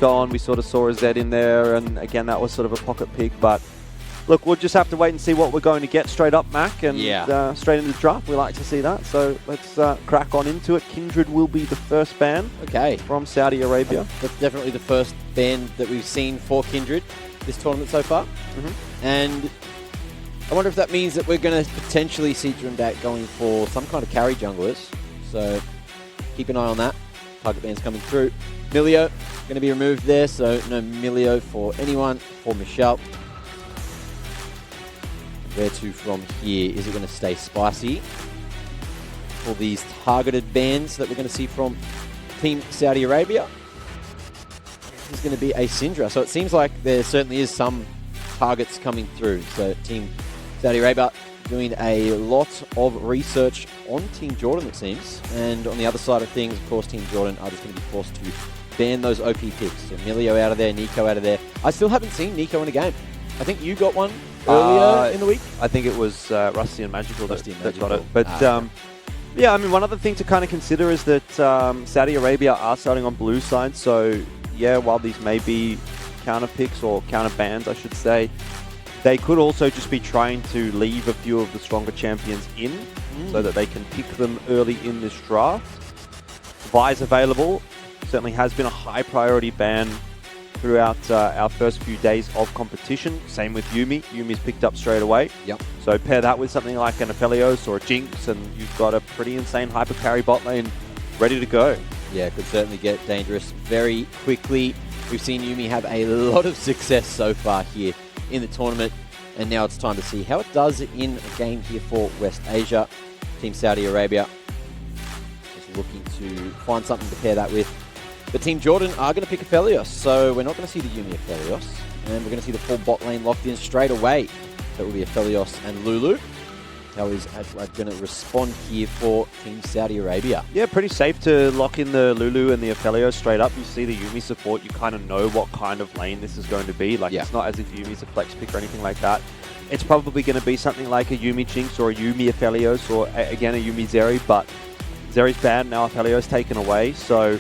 gone. We sort of saw a Zed in there, and again, that was sort of a pocket pick. But look, we'll just have to wait and see what we're going to get straight up, Mac, and straight into the draft. We like to see that. So let's crack on into it. Kindred will be the first ban from Saudi Arabia. That's definitely the first ban that we've seen for Kindred this tournament so far. And I wonder if that means that we're going to potentially see Drundak going for some kind of carry junglers. So keep an eye on that. Target bands coming through. Milio going to be removed there, so no Milio for anyone. For Michelle. Where to from here? Is it going to stay spicy for these targeted bans that we're going to see from Team Saudi Arabia? This is going to be a Syndra. So it seems like there certainly is some targets coming through. So Team Saudi Arabia doing a lot of research on Team Jordan, it seems. And on the other side of things, of course, Team Jordan are just going to be forced to ban those OP picks. So Milio out of there, Nico out of there. I still haven't seen Nico in a game. I think you got one earlier in the week. I think it was Rusty and Magical that got it. But yeah, I mean, one other thing to kind of consider is that Saudi Arabia are starting on blue side. So yeah, while these may be counter picks or counter bans, I should say, they could also just be trying to leave a few of the stronger champions in so that they can pick them early in this draft. Vi's available. Certainly has been a high priority ban throughout our first few days of competition. Same with Yuumi. Yuumi's picked up straight away. So pair that with something like an Aphelios or a Jinx, and you've got a pretty insane hyper carry bot lane ready to go. Yeah, could certainly get dangerous very quickly. We've seen Yuumi have a lot of success so far here in the tournament, and now it's time to see how it does in a game here for West Asia. Team Saudi Arabia just looking to find something to pair that with. But Team Jordan are going to pick Aphelios, so we're not going to see the Yuumi Aphelios, and we're going to see the full bot lane locked in straight away. That will be Aphelios and Lulu. How is Adwad going to respond here for Team Saudi Arabia? Yeah, pretty safe to lock in the Lulu and the Aphelios straight up. You see the Yuumi support, you kind of know what kind of lane this is going to be. Like, it's not as if Yuumi's a flex pick or anything like that. It's probably going to be something like a Yuumi Jinx or a Yuumi Aphelios or, again, a Yuumi Zeri, but Zeri's bad, now Aphelios taken away, so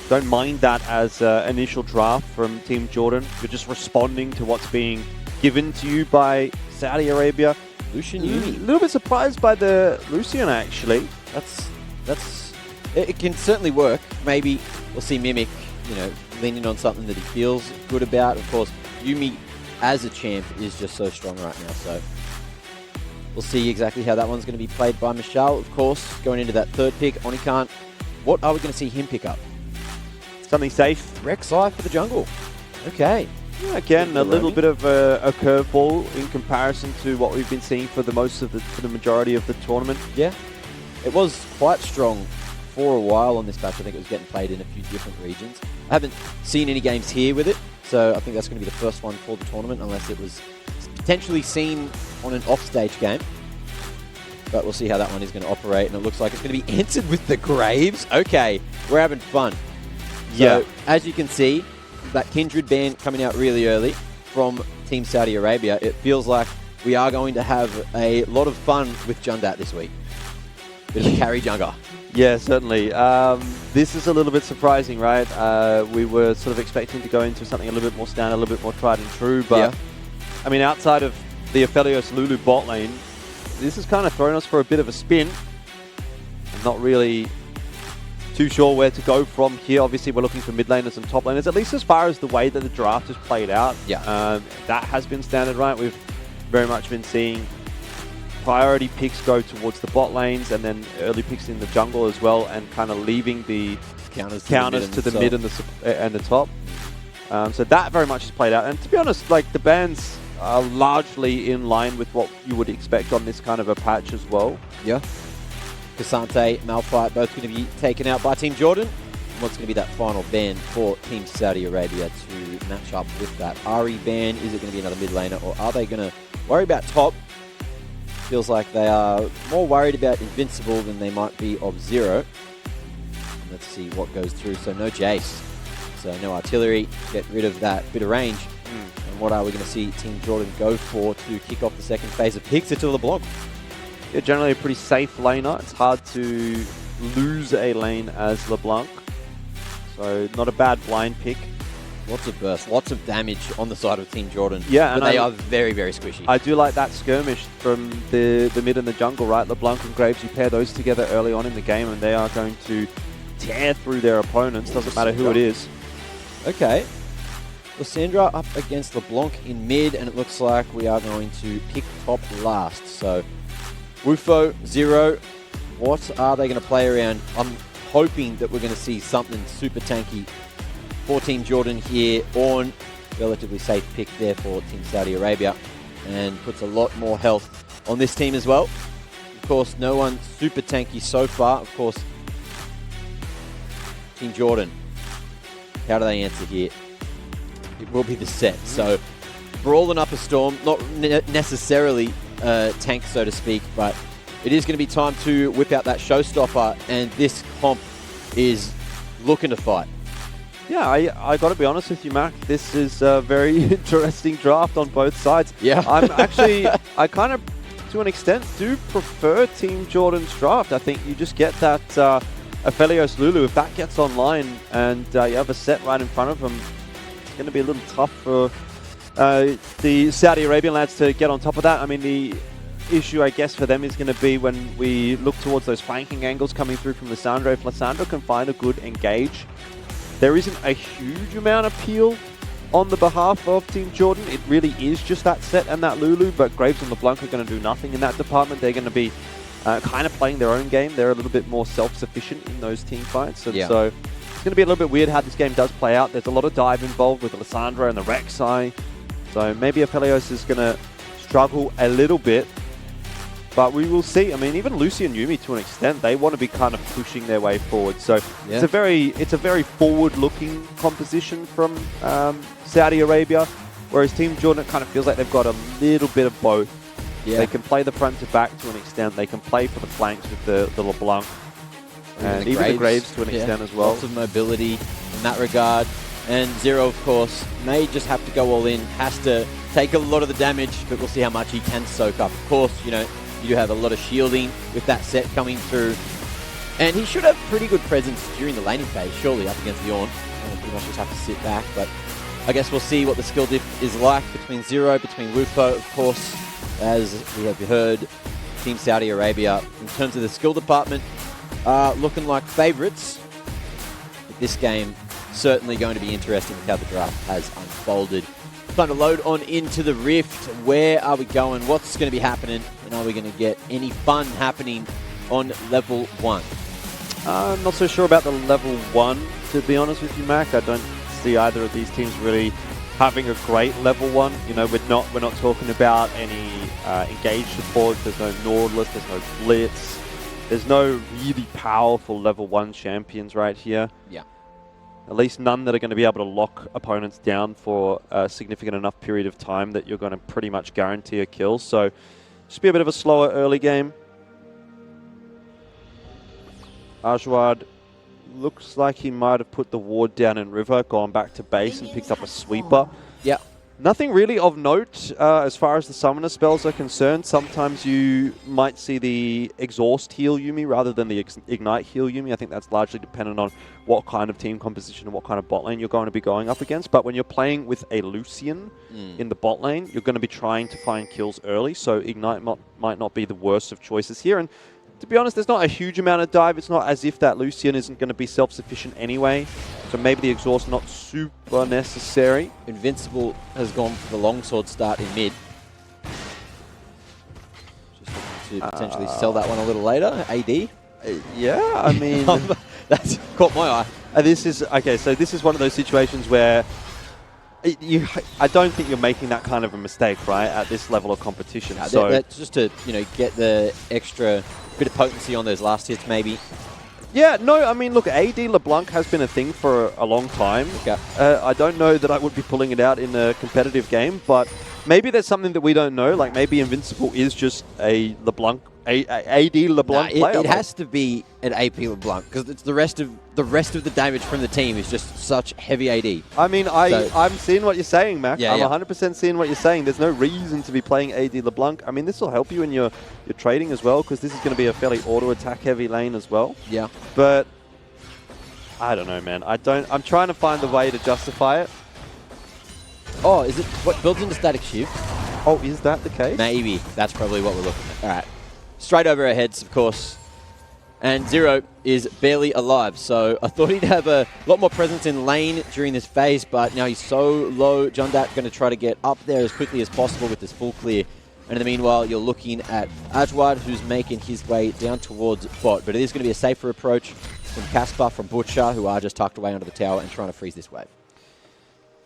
don't mind that as initial draft from Team Jordan. You're just responding to what's being given to you by Saudi Arabia. Lucian Yuumi. A little bit surprised by the Lucian, actually. It can certainly work. Maybe we'll see Mimic, leaning on something that he feels good about. Of course, Yuumi as a champ is just so strong right now. So we'll see exactly how that one's going to be played by Michelle. Of course, going into that third pick, Onikant. What are we going to see him pick up? Something safe. Rek'Sai for the jungle. Okay. Yeah, again, a little bit of a curveball in comparison to what we've been seeing for the majority of the tournament. Yeah, it was quite strong for a while on this patch. I think it was getting played in a few different regions. I haven't seen any games here with it, so I think that's going to be the first one for the tournament, unless it was potentially seen on an offstage game. But we'll see how that one is going to operate, and it looks like it's going to be answered with the Graves. Okay, we're having fun. So, as you can see, that Kindred ban coming out really early from Team Saudi Arabia, it feels like we are going to have a lot of fun with Jundat this week. Bit of a carry jungler. Yeah, certainly. This is a little bit surprising, right? We were sort of expecting to go into something a little bit more standard, a little bit more tried and true, but I mean, outside of the Aphelios Lulu bot lane, this has kind of thrown us for a bit of a spin. I'm not really too sure where to go from here. Obviously, we're looking for mid laners and top laners, at least as far as the way that the draft has played out. That has been standard, right? We've very much been seeing priority picks go towards the bot lanes and then early picks in the jungle as well, and kind of leaving the counters to the mid and the top. So that very much has played out. And to be honest, like, the bans are largely in line with what you would expect on this kind of a patch as well. Yeah. Cassante, Malphite, both going to be taken out by Team Jordan. And what's going to be that final ban for Team Saudi Arabia to match up with that Ari ban? Is it going to be another mid laner, or are they going to worry about top? Feels like they are more worried about Invincible than they might be of Zero. Let's see what goes through. So no Jace, so no artillery, get rid of that bit of range. And what are we going to see Team Jordan go for to kick off the second phase of picks? It's LeBlanc. Yeah, generally a pretty safe laner. It's hard to lose a lane as LeBlanc. So not a bad blind pick. Lots of burst, lots of damage on the side of Team Jordan. Yeah, but they are very, very squishy. I do like that skirmish from the mid and the jungle, right? LeBlanc and Graves, you pair those together early on in the game, and they are going to tear through their opponents. Doesn't matter who it is. Okay. Lysandra up against LeBlanc in mid, and it looks like we are going to pick top last. So, Wufo, Zero, what are they going to play around? I'm hoping that we're going to see something super tanky for Team Jordan here. Ornn, relatively safe pick there for Team Saudi Arabia, and puts a lot more health on this team as well. Of course, no one super tanky so far. Of course, Team Jordan, how do they answer here? It will be the set. So, brawling up a storm, not necessarily tank, so to speak, but it is going to be time to whip out that showstopper, and this comp is looking to fight. Yeah, I got to be honest with you, Mac. This is a very interesting draft on both sides. Yeah. I kind of, to an extent, do prefer Team Jordan's draft. I think you just get that Aphelios Lulu. If that gets online and you have a set right in front of them, it's going to be a little tough for the Saudi Arabian lads to get on top of that. I mean, the issue, I guess, for them is going to be when we look towards those flanking angles coming through from Lysandra. If Lysandra can find a good engage, there isn't a huge amount of peel on the behalf of Team Jordan. It really is just that set and that Lulu, but Graves and LeBlanc are going to do nothing in that department. They're going to be kind of playing their own game. They're a little bit more self-sufficient in those team fights, and so it's going to be a little bit weird how this game does play out. There's a lot of dive involved with Lysandra and the Rek'Sai, so maybe Aphelios is going to struggle a little bit. But we will see. I mean, even Lucy and Yuumi, to an extent, they want to be kind of pushing their way forward. So it's a very forward-looking composition from Saudi Arabia, whereas Team Jordan, it kind of feels like they've got a little bit of both. Yeah. They can play the front to back to an extent. They can play for the flanks with the LeBlanc, and even the Graves to an extent as well. Lots of mobility in that regard. And Zero, of course, may just have to go all in. Has to take a lot of the damage, but we'll see how much he can soak up. Of course, you know, you do have a lot of shielding with that set coming through. And he should have pretty good presence during the laning phase, surely, up against the Ornn. Pretty much just have to sit back. But I guess we'll see what the skill diff is like between Zero, between Wufo, of course. As we have heard, Team Saudi Arabia, in terms of the skill department, are looking like favourites. But this game, certainly going to be interesting with how the draft has unfolded. Time to load on into the Rift. Where are we going? What's going to be happening? And are we going to get any fun happening on level 1? I'm not so sure about the level 1, to be honest with you, Mac. I don't see either of these teams really having a great level 1. You know, we're not talking about any engaged support. There's no Nautilus. There's no Blitz. There's no really powerful level 1 champions right here. Yeah. At least none that are going to be able to lock opponents down for a significant enough period of time that you're going to pretty much guarantee a kill. So just be a bit of a slower early game. Ajwad looks like he might have put the ward down in river, gone back to base and picked up a sweeper. Yeah. Nothing really of note as far as the summoner spells are concerned. Sometimes you might see the exhaust heal Yuumi rather than the ignite heal Yuumi. I think that's largely dependent on what kind of team composition and what kind of bot lane you're going to be going up against. But when you're playing with a Lucian in the bot lane, you're going to be trying to find kills early. So ignite might not be the worst of choices here. And to be honest, there's not a huge amount of dive. It's not as if that Lucian isn't going to be self-sufficient anyway. So maybe the exhaust not super necessary. Invincible has gone for the longsword start in mid. Just looking to potentially sell that one a little later. AD? Yeah, I mean... That's caught my eye. This is one of those situations where I don't think you're making that kind of a mistake, right, at this level of competition. No, so that's just to, you know, get the extra bit of potency on those last hits, maybe. Yeah, no, I mean, look, AD LeBlanc has been a thing for a long time. Okay. I don't know that I would be pulling it out in a competitive game, but maybe there's something that we don't know. Like maybe Invincible is just a LeBlanc, AD LeBlanc player. It has to be an AP LeBlanc because it's the rest of the damage from the team is just such heavy AD. I mean, I'm seeing what you're saying, Mac. Yeah, I'm 100% seeing what you're saying. There's no reason to be playing AD LeBlanc. I mean, this will help you in your trading as well because this is going to be a fairly auto-attack heavy lane as well. Yeah. But I don't know, man. I'm trying to find the way to justify it. Oh, is it what builds into static shift? Oh, is that the case? Maybe. That's probably what we're looking at. All right. Straight over our heads, of course. And Zero is barely alive, so I thought he'd have a lot more presence in lane during this phase, but now he's so low. Jundat going to try to get up there as quickly as possible with this full clear. And in the meanwhile, you're looking at Ajwad, who's making his way down towards bot. But it is going to be a safer approach from Casper, from Butcher, who are just tucked away under the tower and trying to freeze this wave.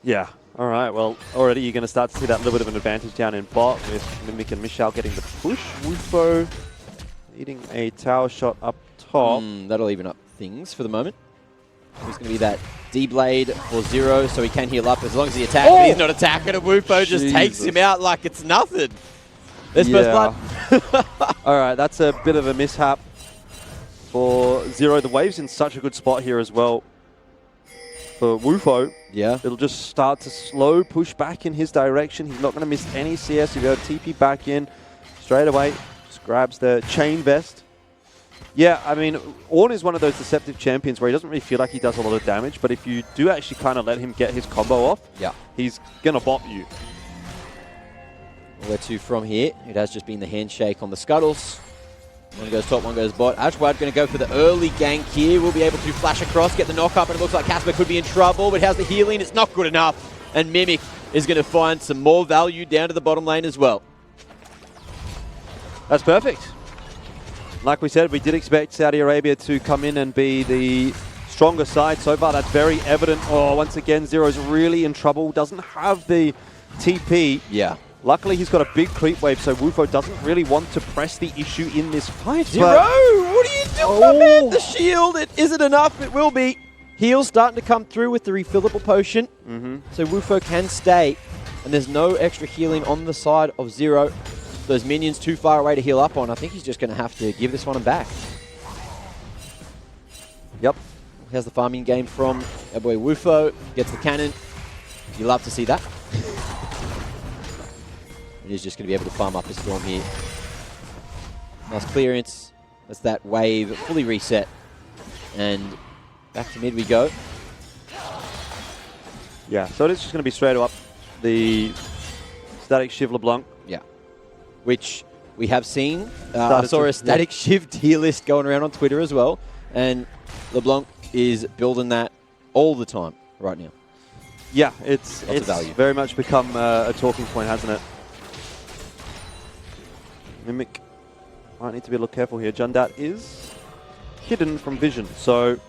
Yeah. All right. Well, already you're going to start to see that little bit of an advantage down in bot with Mimic and Michelle getting the push. Wufo needing a tower shot up top. That'll even up things for the moment. There's going to be that D-Blade for Zero, so he can heal up as long as he attacks. But he's not attacking, and Wufo just takes him out like it's nothing. There's first blood. All right, that's a bit of a mishap for Zero. The wave's in such a good spot here as well for Wufo. Yeah. It'll just start to slow push back in his direction. He's not going to miss any CS. He'll be able to TP back in straight away. Just grabs the chain vest. Yeah, I mean, Ornn is one of those deceptive champions where he doesn't really feel like he does a lot of damage, but if you do actually kind of let him get his combo off, he's going to bop you. Where to from here? It has just been the handshake on the scuttles. One goes top, one goes bot. Ajwad going to go for the early gank here. We'll be able to flash across, get the knock up, and it looks like Casper could be in trouble, but how's the healing? It's not good enough. And Mimic is going to find some more value down to the bottom lane as well. That's perfect. Like we said, we did expect Saudi Arabia to come in and be the stronger side. So far, that's very evident. Oh, once again, Zero's really in trouble. Doesn't have the TP. Yeah. Luckily, he's got a big creep wave, so Wufo doesn't really want to press the issue in this fight. Zero! What are you doing, my man? The shield, it isn't enough. It will be. Heal's starting to come through with the refillable potion. So Wufo can stay. And there's no extra healing on the side of Zero. Those minions too far away to heal up on. I think he's just going to have to give this one back. Yep. Here's the farming game from our boy Wufo. Gets the cannon. You love to see that. And he's just going to be able to farm up his storm here. Nice clearance. That's that wave fully reset. And back to mid we go. Yeah, so it's just going to be straight up the static Shiv LeBlanc. Yeah. Which we have seen. I saw a static Shiv tier list going around on Twitter as well. And LeBlanc is building that all the time right now. Yeah, it's value. Very much become a talking point, hasn't it? Mimic might need to be a little careful here. Jundat is hidden from vision. So, do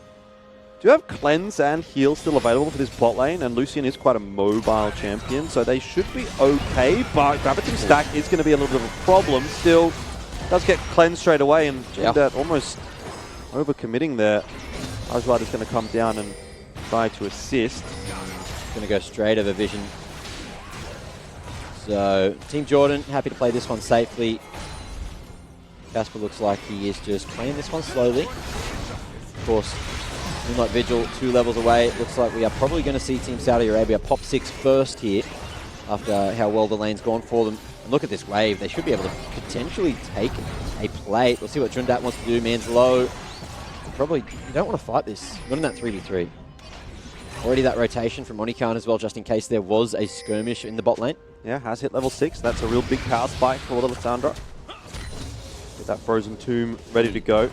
you have Cleanse and Heal still available for this bot lane? And Lucian is quite a mobile champion, so they should be okay. But Gravity Stack is going to be a little bit of a problem. Still, does get Cleanse straight away, and Jundat almost overcommitting there. Ajwad is going to come down and try to assist. Going to go straight over vision. So, Team Jordan, happy to play this one safely. Casper looks like he is just playing this one slowly. Of course, Moonlight Vigil 2 levels away. It looks like we are probably going to see Team Saudi Arabia pop 6 first here after how well the lane's gone for them. And look at this wave. They should be able to potentially take a plate. We'll see what Jundat wants to do. Man's low. Probably, you don't want to fight this. Not in that 3v3. Already that rotation from Onikan as well, just in case there was a skirmish in the bot lane. Yeah, has hit level 6. That's a real big power spike for little Lissandra. Get that Frozen Tomb ready to go.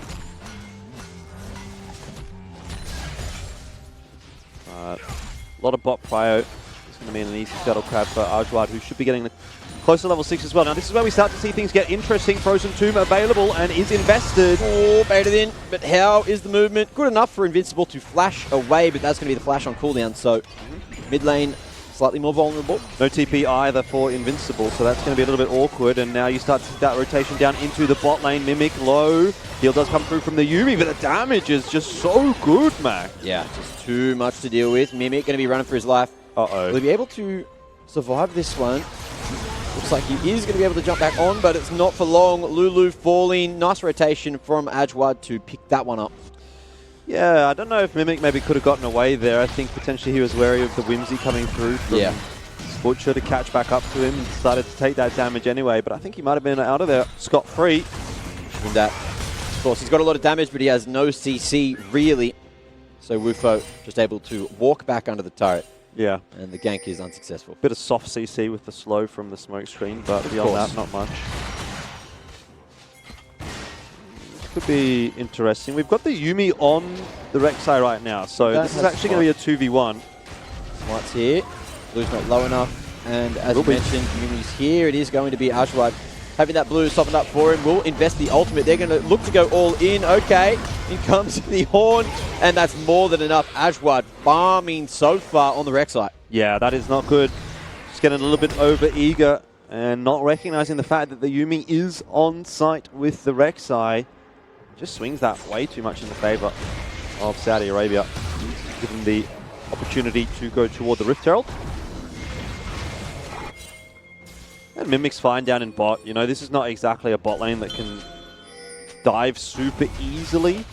A lot of bot prio. It's going to mean an easy scuttle crab for Ajwad, who should be getting close to level 6 as well. Now, this is where we start to see things get interesting. Frozen Tomb available and is invested. Oh, baited in. But how is the movement? Good enough for Invincible to flash away, but that's going to be the flash on cooldown. So, mid lane, slightly more vulnerable. No TP either for Invincible, so that's going to be a little bit awkward. And now you start to see that rotation down into the bot lane. Mimic low. Heal does come through from the Yuumi, but the damage is just so good, Mac. Yeah, just too much to deal with. Mimic going to be running for his life. Uh-oh. Will he be able to survive this one? Looks like he is going to be able to jump back on, but it's not for long. Lulu falling. Nice rotation from Ajwad to pick that one up. Yeah, I don't know if Mimic maybe could have gotten away there. I think potentially he was wary of the Whimsy coming through from Butcher to catch back up to him and started to take that damage anyway, but I think he might have been out of there scot-free. And that, of course, he's got a lot of damage, but he has no CC, really. So Wufo just able to walk back under the turret. Yeah. And the gank is unsuccessful. Bit of soft CC with the slow from the smoke screen, but beyond that, not much. Could be interesting. We've got the Yuumi on the Rek'Sai right now, so this is actually going to be a 2v1. Smart's here. Blue's not low enough, and as you mentioned, Yuumi's here. It is going to be Ajwad having that blue softened up for him. Will invest the ultimate. They're going to look to go all in. Okay, in comes the horn, and that's more than enough. Ajwad farming so far on the Rek'Sai. Yeah, that is not good. Just getting a little bit over-eager and not recognizing the fact that the Yuumi is on site with the Rek'Sai. Just swings that way too much in the favor of Saudi Arabia. Given the opportunity to go toward the Rift Herald. And Mimic's fine down in bot. You know, this is not exactly a bot lane that can dive super easily,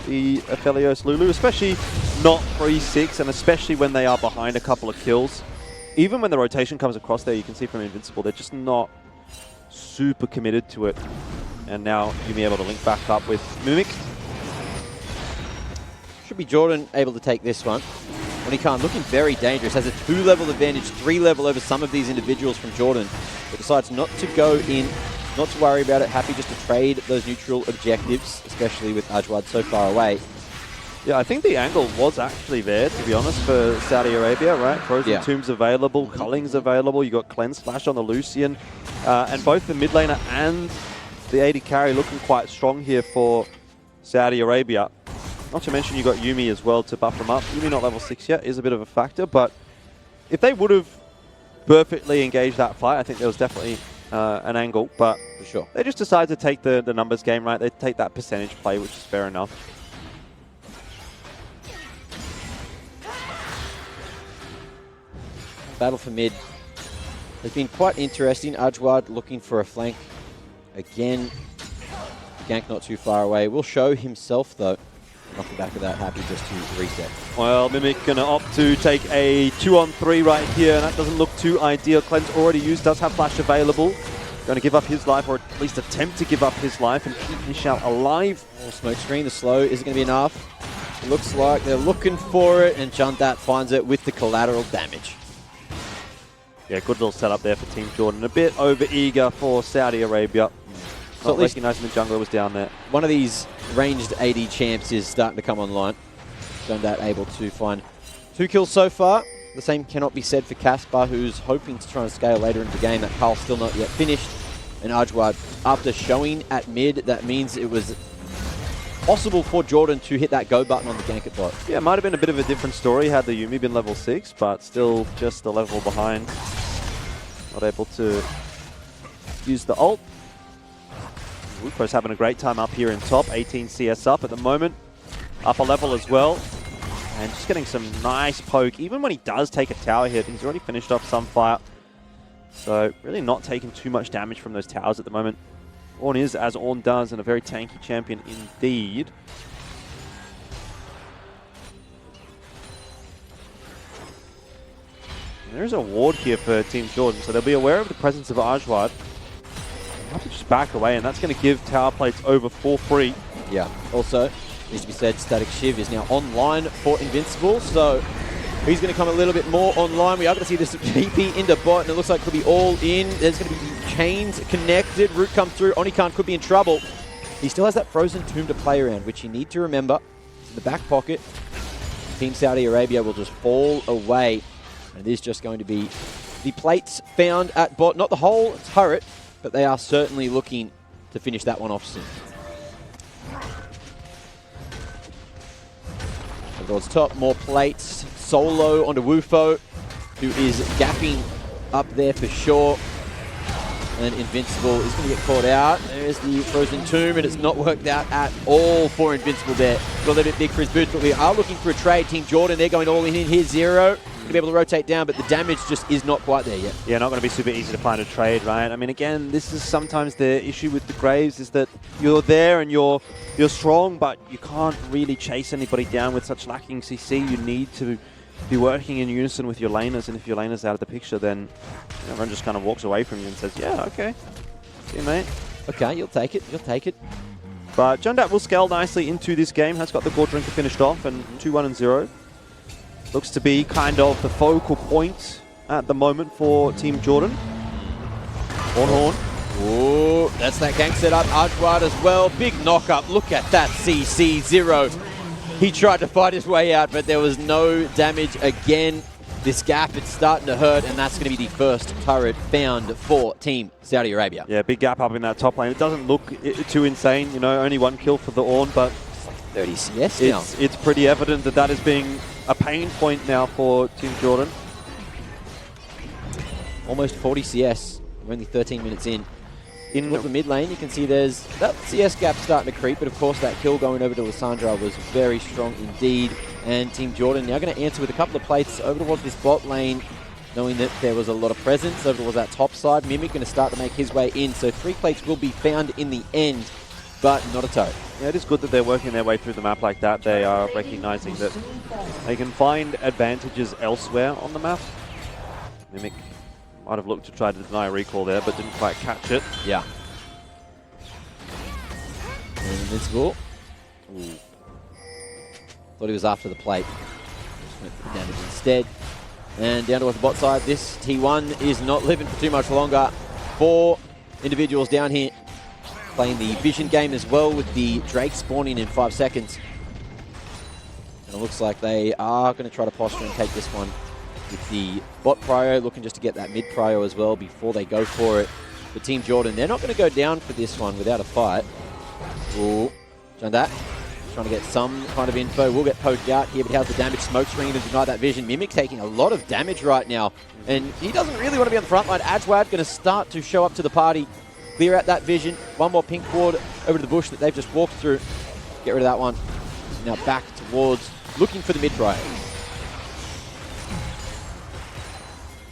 the Aphelios Lulu, especially not 3-6, and especially when they are behind a couple of kills. Even when the rotation comes across there, you can see from Invincible, they're just not super committed to it. And now Yuumi able to link back up with Mimic. Should be Jordan able to take this one. Onikan looking very dangerous. Has a 2-level advantage, 3-level over some of these individuals from Jordan. But decides not to go in, not to worry about it. Happy just to trade those neutral objectives, especially with Ajwad so far away. Yeah, I think the angle was actually there, to be honest, for Saudi Arabia, right? Frozen Tomb's available, Culling's available, you got Cleanse Flash on the Lucian, and both the mid laner and the AD carry looking quite strong here for Saudi Arabia. Not to mention you got Yuumi as well to buff them up. Yuumi not level 6 yet is a bit of a factor, but if they would have perfectly engaged that fight, I think there was definitely an angle, but for sure, they just decided to take the numbers game, right? They take that percentage play, which is fair enough. Battle for mid has been quite interesting. Ajwad looking for a flank again. Gank not too far away. Will show himself though. Off the back of that, happy just to reset. Well, Mimic going to opt to take a 2-on-3 right here, and that doesn't look too ideal. Cleanse already used, does have Flash available. Going to give up his life, or at least attempt to give up his life, and keep Nishal alive. Oh, smoke screen, the slow isn't going to be enough. It looks like they're looking for it, and Jundat finds it with the collateral damage. Yeah, good little setup there for Team Jordan. A bit over-eager for Saudi Arabia. So not recognizing the jungler was down there. One of these ranged AD champs is starting to come online. Jundat able to find 2 kills so far. The same cannot be said for Caspar, who's hoping to try and scale later into the game. That Carl's still not yet finished. And Ajwad, after showing at mid, that means it was possible for Jordan to hit that go button on the gank at bot. Yeah, it might have been a bit of a different story had the Yuumi been level 6, but still just a level behind. Not able to use the ult. Wupo's having a great time up here in top. 18 CS up at the moment. Upper level as well. And just getting some nice poke. Even when he does take a tower hit, he's already finished off Sunfire. So really not taking too much damage from those towers at the moment. Ornn is, as Ornn does, and a very tanky champion indeed. And there's a ward here for Team Jordan, so they'll be aware of the presence of Ajwad. Have to just back away, and that's going to give tower plates over for free. Yeah. Also, needs to be said, Static Shiv is now online for Invincible, so he's going to come a little bit more online. We are going to see this TP into bot, and it looks like it could be all in. There's going to be chains connected. Root come through. Onikan could be in trouble. He still has that Frozen Tomb to play around, which you need to remember. It's in the back pocket. Team Saudi Arabia will just fall away, and it is just going to be the plates found at bot. Not the whole turret, but they are certainly looking to finish that one off soon. Towards top, more plates. Solo onto Wufo, who is gapping up there for sure. And Invincible is going to get caught out. There's the Frozen Tomb, and it's not worked out at all for Invincible there. Got a little bit big for his boots, but we are looking for a trade. Team Jordan, they're going all in here. Zero. Going to be able to rotate down, but the damage just is not quite there yet. Yeah, not going to be super easy to find a trade, right? I mean, again, this is sometimes the issue with the Graves, is that you're there and you're strong, but you can't really chase anybody down with such lacking CC. You need to be working in unison with your laners, and if your laner's out of the picture, then everyone just kind of walks away from you and says, yeah, okay, see you, mate. Okay, you'll take it, you'll take it. But Jundat will scale nicely into this game, has got the Gore Drinker finished off, and 2-1-0. looks to be kind of the focal point at the moment for Team Jordan. Horn. Ooh, that's that gank setup. Archward as well. Big knock up. Look at that CC0. He tried to fight his way out, but there was no damage again. This gap, it's starting to hurt, and that's going to be the first turret found for Team Saudi Arabia. Yeah, big gap up in that top lane. It doesn't look too insane, you know, only 1 kill for the Ornn, but 30 CS now. It's pretty evident that that is being a pain point now for Team Jordan. Almost 40 CS. We're only 13 minutes in. In the mid lane, you can see there's that CS gap starting to creep, but of course that kill going over to Lissandra was very strong indeed. And Team Jordan now going to answer with a couple of plates over towards this bot lane, knowing that there was a lot of presence over towards that top side. Mimic going to start to make his way in, so 3 plates will be found in the end, but not a turret. Yeah, it is good that they're working their way through the map like that. They are recognizing that they can find advantages elsewhere on the map. Mimic might have looked to try to deny a recall there, but didn't quite catch it. Yeah. And Invincible. Ooh. Thought he was after the plate. Just went for the damage instead. And down towards the bot side, this T1 is not living for too much longer. 4 individuals down here playing the vision game as well, with the Drake spawning in 5 seconds. And it looks like they are going to try to posture and take this one with the bot prio, looking just to get that mid prio as well before they go for it. But Team Jordan, they're not going to go down for this one without a fight. Ooh, Jandat trying to get some kind of info. Will get poked out here, but how's the damage? Smoke screen to deny that vision. Mimic taking a lot of damage right now, and he doesn't really want to be on the front line. Ajwad going to start to show up to the party, clear out that vision. One more pink ward over to the bush that they've just walked through. Get rid of that one. Now back towards looking for the mid prio.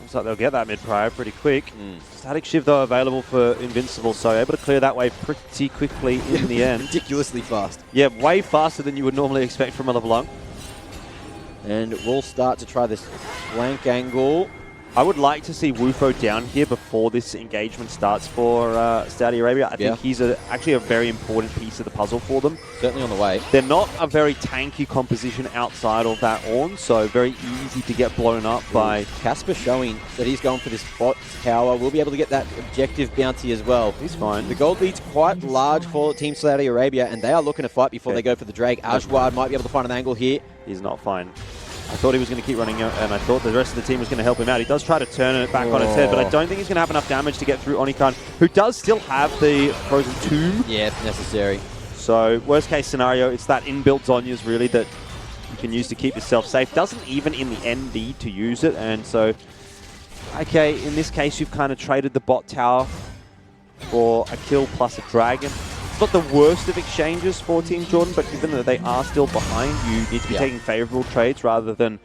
Looks like they'll get that mid prio pretty quick. Static Shiv though available for Invincible, so able to clear that wave pretty quickly in the end. Ridiculously fast. Yeah, way faster than you would normally expect from a LeBlanc. And we'll start to try this flank angle. I would like to see Wufo down here before this engagement starts for Saudi Arabia. I think he's actually a very important piece of the puzzle for them. Certainly on the way. They're not a very tanky composition outside of that Ornn, so very easy to get blown up by... Casper showing that he's going for this bot tower. We'll be able to get that objective bounty as well. He's fine. The gold lead's quite large for Team Saudi Arabia, and they are looking to fight before they go for the Drake. Ajwad might be able to find an angle here. He's not fine. I thought he was going to keep running out, and I thought the rest of the team was going to help him out. He does try to turn it back on its head, but I don't think he's going to have enough damage to get through Onikan, who does still have the Frozen Tomb. Yeah, if necessary. So, worst case scenario, it's that inbuilt Zhonya's really that you can use to keep yourself safe. Doesn't even in the end need to use it, and so, okay, in this case, you've kind of traded the bot tower for a kill plus a dragon. Not the worst of exchanges for Team Jordan, but given that they are still behind, you need to be taking favorable trades rather than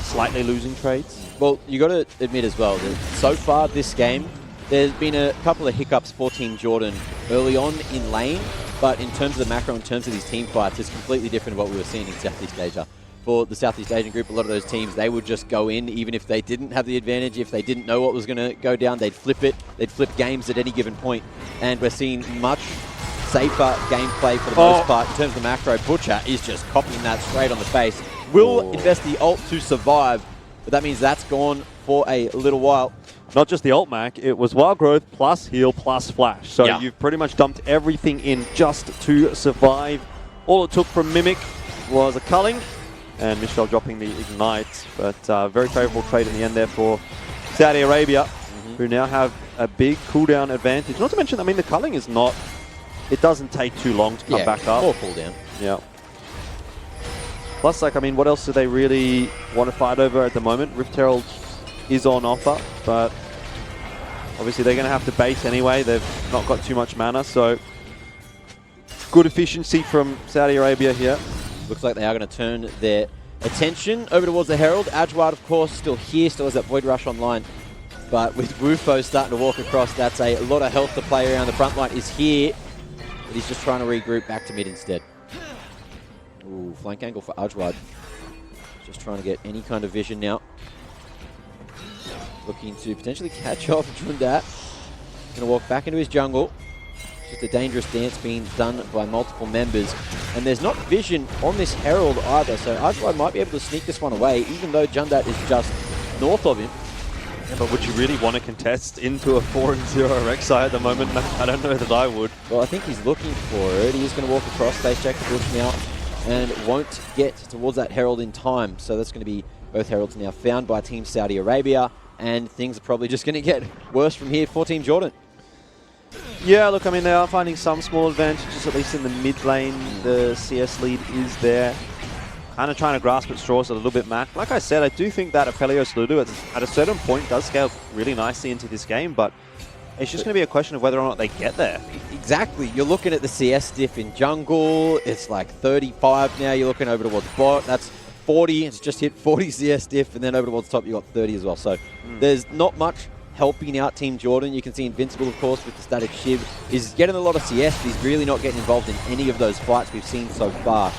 slightly losing trades. Well, you got to admit as well that so far this game, there's been a couple of hiccups for Team Jordan early on in lane, but in terms of the macro, in terms of these team fights, it's completely different to what we were seeing in Southeast Asia. For the Southeast Asian group, a lot of those teams, they would just go in even if they didn't have the advantage, if they didn't know what was going to go down, they'd flip it, they'd flip games at any given point, and we're seeing much safer gameplay for the most part in terms of the macro. Butcher is just copying that straight on the face. Will invest the ult to survive, but that means that's gone for a little while. Not just the ult, Mac, it was Wild Growth plus heal plus flash. So you've pretty much dumped everything in just to survive. All it took from Mimic was a culling, and Michelle dropping the ignite, but very favorable trade in the end there for Saudi Arabia, who now have a big cooldown advantage. Not to mention, I mean, the culling is not... It doesn't take too long to come back up. More cooldown. Yeah. Plus, like, I mean, what else do they really want to fight over at the moment? Rift Herald is on offer, but obviously they're going to have to base anyway. They've not got too much mana, so good efficiency from Saudi Arabia here. Looks like they are going to turn their attention over towards the Herald. Ajwad, of course, still here, still has that Void Rush online. But with Wufo starting to walk across, that's a lot of health to play around. The front line is here. But he's just trying to regroup back to mid instead. Ooh, flank angle for Ajwad. Just trying to get any kind of vision now. Looking to potentially catch off Jundat. Going to walk back into his jungle. just a dangerous dance being done by multiple members. And there's not vision on this Herald either, so Ajwad might be able to sneak this one away, even though Jundat is just north of him. Yeah, but would you really want to contest into a 4-0 Rek'Sai at the moment? I don't know that I would. Well, I think he's looking for it. He's going to walk across, base check the bush now, and won't get towards that Herald in time. So that's going to be both Heralds now found by Team Saudi Arabia, and things are probably just going to get worse from here for Team Jordan. Yeah, look, I mean, they are finding some small advantages, at least in the mid lane. The CS lead is there. Kind of trying to grasp at straws a little bit, Mac. Like I said, I do think that Aphelios Lulu at a certain point does scale really nicely into this game, but it's just going to be a question of whether or not they get there. Exactly. You're looking at the CS diff in jungle. It's like 35 now. You're looking over towards bot. That's 40. It's just hit 40 CS diff, and then over towards top you got 30 as well. So there's not much helping out Team Jordan. You can see Invincible, of course, with the static shiv. He's getting a lot of CS, but he's really not getting involved in any of those fights we've seen so far.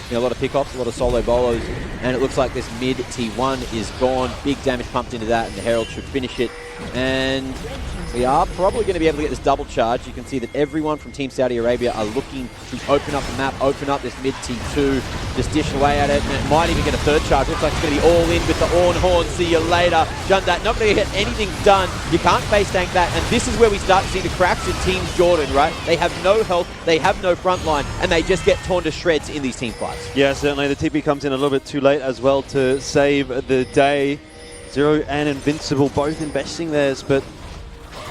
You know, a lot of pickoffs, a lot of solo bolos, and it looks like this mid T1 is gone. Big damage pumped into that, and the Herald should finish it. And we are probably going to be able to get this double charge. You can see that everyone from Team Saudi Arabia are looking to open up the map, open up this mid T2, just dish away at it, and it might even get a third charge. Looks like it's going to be all in with the Orn Horn. See you later. Jundat not going to get anything done. You can't face tank that, and this is where we start to see the cracks in Team Jordan, right? They have no health, they have no front line, and they just get torn to shreds in these team fights. Yeah, certainly. The TP comes in a little bit too late as well to save the day. Zero and Invincible both investing theirs, but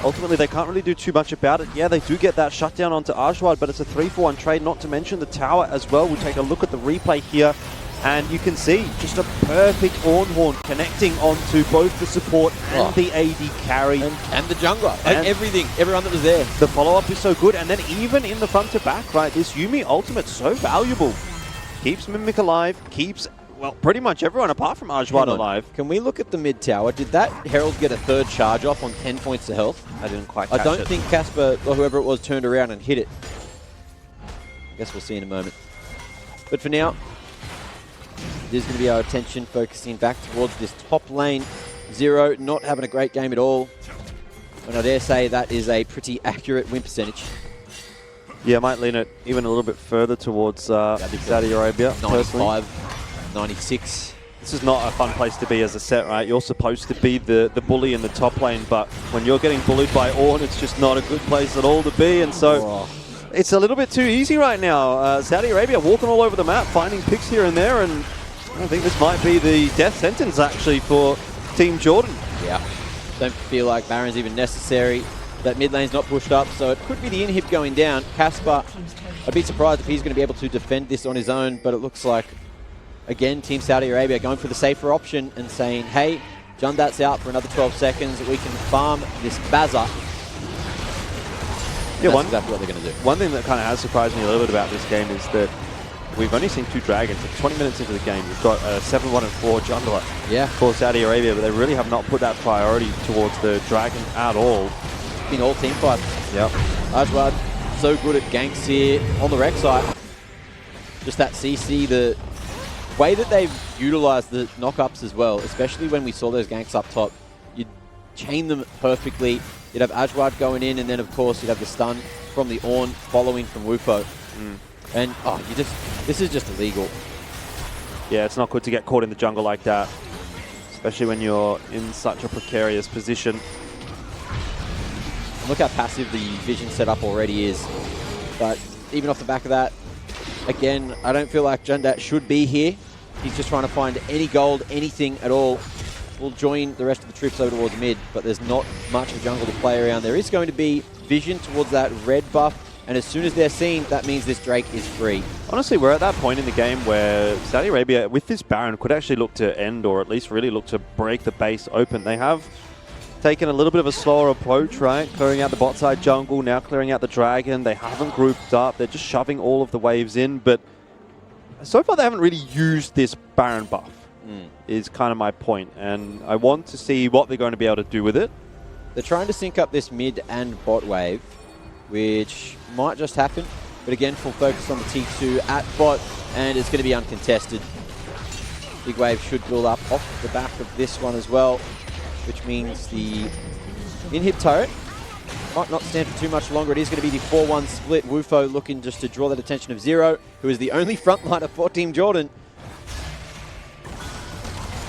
ultimately they can't really do too much about it. Yeah, they do get that shutdown onto Ajwad, but it's a 3-for-1 trade, not to mention the tower as well. We'll take a look at the replay here, and you can see just a perfect Orn Horn connecting onto both the support and the AD carry. And the jungler, and everything, everyone that was there. The follow-up is so good, and then even in the front to back, right, this Yuumi ultimate so valuable. Keeps Mimic alive, keeps, well, pretty much everyone apart from Ajwad alive. Can we look at the mid tower? Did that Herald get a third charge off on 10 points of health? I didn't quite catch it. I don't think Casper, or whoever it was, turned around and hit it. Guess we'll see in a moment. But for now, this is going to be our attention focusing back towards this top lane. Zero, not having a great game at all. And I dare say that is a pretty accurate win percentage. Yeah, I might lean it even a little bit further towards Saudi Arabia. 95, 96. This is not a fun place to be as a set, right? You're supposed to be the bully in the top lane, but when you're getting bullied by Orn, it's just not a good place at all to be, and so it's a little bit too easy right now. Saudi Arabia walking all over the map, finding picks here and there, and I think this might be the death sentence, actually, for Team Jordan. Yeah. Don't feel like Baron's even necessary. That mid lane's not pushed up, so it could be the inhib going down. Casper, I'd be surprised if he's going to be able to defend this on his own, but it looks like, again, Team Saudi Arabia going for the safer option and saying, hey, Jundat's out for another 12 seconds. We can farm this Baza. Yeah, that's exactly what they're going to do. One thing that kind of has surprised me a little bit about this game is that we've only seen two Dragons. At 20 minutes into the game, we've got a 7-1 and 4 jungler for Saudi Arabia, but they really have not put that priority towards the Dragon at all. In all team fights. Yep. Ajwad, so good at ganks here on the Rek'Sai. Just that CC, the way that they've utilized the knock-ups as well, especially when we saw those ganks up top, you'd chain them perfectly. You'd have Ajwad going in, and then of course you'd have the stun from the Orn following from Wufo. And this is just illegal. Yeah, it's not good to get caught in the jungle like that, especially when you're in such a precarious position. Look how passive the vision setup already is. But even off the back of that, again, I don't feel like Jundat should be here. He's just trying to find any gold, anything at all. We'll join the rest of the troops over towards mid, but there's not much of jungle to play around. There is going to be vision towards that red buff, and as soon as they're seen, that means this Drake is free. Honestly, we're at that point in the game where Saudi Arabia, with this Baron, could actually look to end, or at least really look to break the base open. They have taken a little bit of a slower approach, right? Clearing out the bot side jungle, now clearing out the Dragon. They haven't grouped up. They're just shoving all of the waves in, but so far they haven't really used this Baron buff, is kind of my point. And I want to see what they're going to be able to do with it. They're trying to sync up this mid and bot wave, which might just happen. But again, full focus on the T2 at bot, and it's going to be uncontested. Big wave should build up off the back of this one as well, which means the inhib turret might not stand for too much longer. It is going to be the 4-1 split. Wufo looking just to draw that attention of Zero, who is the only frontliner for Team Jordan.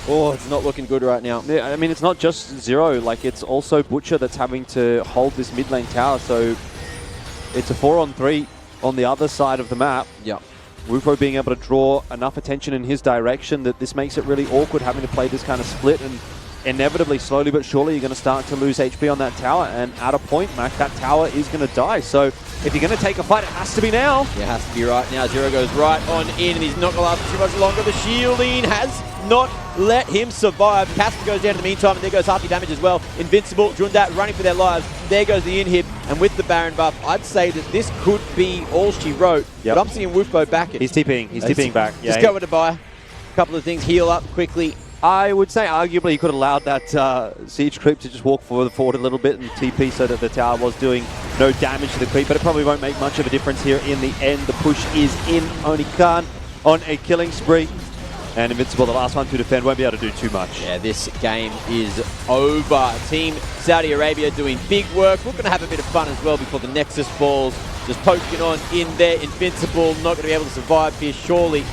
Oh, it's not looking good right now. Yeah, I mean, it's not just Zero. Like, it's also Butcher that's having to hold this mid lane tower. So it's a 4-on-3 on the other side of the map. Yeah. Wufo being able to draw enough attention in his direction that this makes it really awkward having to play this kind of split, and inevitably, slowly but surely, you're going to start to lose HP on that tower, and at a point, Mac, that tower is going to die. So if you're going to take a fight, it has to be now. Yeah, it has to be right now. Zero goes right on in, and he's not going to last too much longer. The shielding has not let him survive. Casper goes down in the meantime, and there goes half the damage as well. Invincible, Jundat running for their lives. There goes the inhib, and with the Baron buff, I'd say that this could be all she wrote. Yep. But I'm seeing Wufo back it. He's TPing. He's TPing back. Yeah, just go with the buy. A couple of things, heal up quickly. I would say arguably he could have allowed that siege creep to just walk forward a little bit and TP so that the tower was doing no damage to the creep, but it probably won't make much of a difference here in the end. The push is in. Only Khan on a killing spree. And Invincible, the last one to defend, won't be able to do too much. Yeah, this game is over. Team Saudi Arabia doing big work. We're going to have a bit of fun as well before the Nexus falls. Just poking on in there. Invincible, not going to be able to survive here, surely.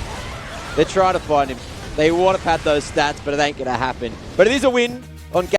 They're trying to find him. They want to pad those stats, but it ain't going to happen. But it is a win on